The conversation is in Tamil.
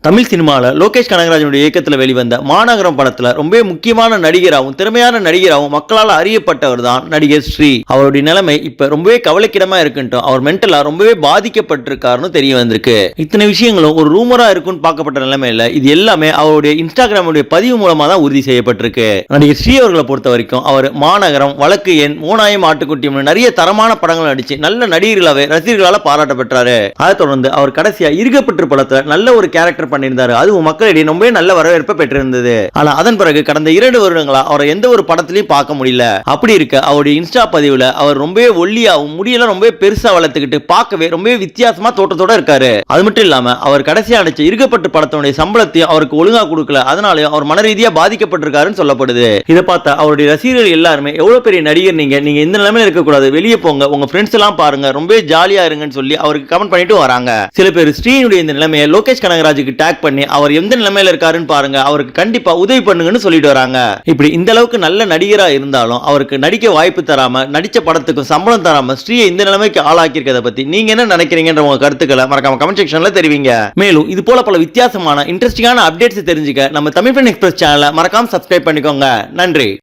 தமிழ் சினிமாவில் லோகேஷ் கனகராஜனுடைய இயக்கத்தில் வெளிவந்த மாநகரம் படத்தில் ரொம்ப முக்கியமான நடிகராகவும் திறமையான நடிகராகவும் மக்களால் அறியப்பட்டவர் தான் நடிகர் ஸ்ரீ. அவருடைய நிலைமை இப்ப ரொம்பவே கவலைக்கிடமா இருக்குன்ட்டு அவர் மென்டலா ரொம்பவே பாதிக்கப்பட்டிருக்காருன்னு தெரிய வந்திருக்கு. இத்தனை விஷயங்களும் ஒரு ரூமரா இருக்குன்னு பார்க்கப்பட்ட நிலைமையில இது எல்லாமே அவருடைய இன்ஸ்டாகிராமுடைய பதிவு மூலமா தான் உறுதி செய்யப்பட்டிருக்கு. நடிகர் ஸ்ரீ அவர்களை பொறுத்த வரைக்கும் அவர் மாநகரம், வழக்கு எண், மூணாயம், ஆட்டுக்குட்டி நிறைய தரமான படங்கள் நடிச்சு நல்ல நடிகர்களாவே ரசிகர்களால் பாராட்ட பெற்றாரு. அதை தொடர்ந்து அவர் கடைசியா இருக்கப்பட்டு படத்துல நல்ல ஒரு கேரக்டர் பண்ணியிருந்தாரு. அதுவும் மக்களிடையே ரொம்ப நல்ல வரவேற்பை பெற்றிருந்தது. ஆனா அதன் பிறகு கடந்த 2 வருடங்களா அவரை எந்த ஒரு படத்திலையும் பார்க்க முடியல. அப்படி இருக்க அவருடைய இன்ஸ்டா பதிவுல அவர் ரொம்ப ஒல்லியாவும் முடியெல்லாம் ரொம்ப பெருசா வளர்த்துக்கிட்டு பார்க்கவே ரொம்ப வித்தியாசமா தோட்டத்தோட இருக்காரு. அது மட்டும் இல்லாம அவர் கடைசியா நடிச்ச இருக்கப்பட்டு படத்தினுடைய சம்பளத்தையும் அவருக்கு ஒழுங்கா கொடுக்கல. அதனால அவர் மன ரீதியா பாதிக்கப்பட்டிருக்காருன்னு சொல்லப்படுது. இதை பார்த்தா அவருடைய ரசிகர்கள் எல்லாருமே எவ்வளவு பெரிய நடிகர் நீங்க இந்த நிலைமையில இருக்க கூடாது, வெளியே போங்க, உங்க ஃப்ரெண்ட்ஸ் எல்லாம் பாருங்க, ரொம்ப ஜாலியா இருங்கன்னு சொல்லி அவருக்கு கமெண்ட் பண்ணிட்டு வராங்க. சில பேர் ஸ்ரீனுடைய இந்த நிலைமையை லோகேஷ் கனகராஜுக்கு டேக் பண்ணி அவர் எந்த நிலைமையில இருக்காருன்னு பாருங்க, அவருக்கு கண்டிப்பா உதவி பண்ணுங்கன்னு சொல்லிட்டு வராங்க. இப்படி இந்த அளவுக்கு நல்ல நடிகரா இருந்தாலும் அவருக்கு நடிக்க வாய்ப்பு தராம, நடிச்ச படத்துக்கு சம்பளம் தராம ஸ்ரீயை இந்த நிலைமைக்கு ஆளாக்கி இருக்கிறத பத்தி நீங்க என்ன நினைக்கிறீங்கன்ற உங்க கருத்துக்களை மறக்காம கமெண்ட் செக்ஷன்ல தெரிவிங்க. மேலும் இது போல பல வித்தியாசமான இன்ட்ரெஸ்டிங்கான அப்டேட்ஸ் தெரிஞ்சுக்க நம்ம தமிழ் எக்ஸ்பிரஸ் சேனலை மறக்காம சப்ஸ்கிரைப் பண்ணிக்கோங்க. நன்றி.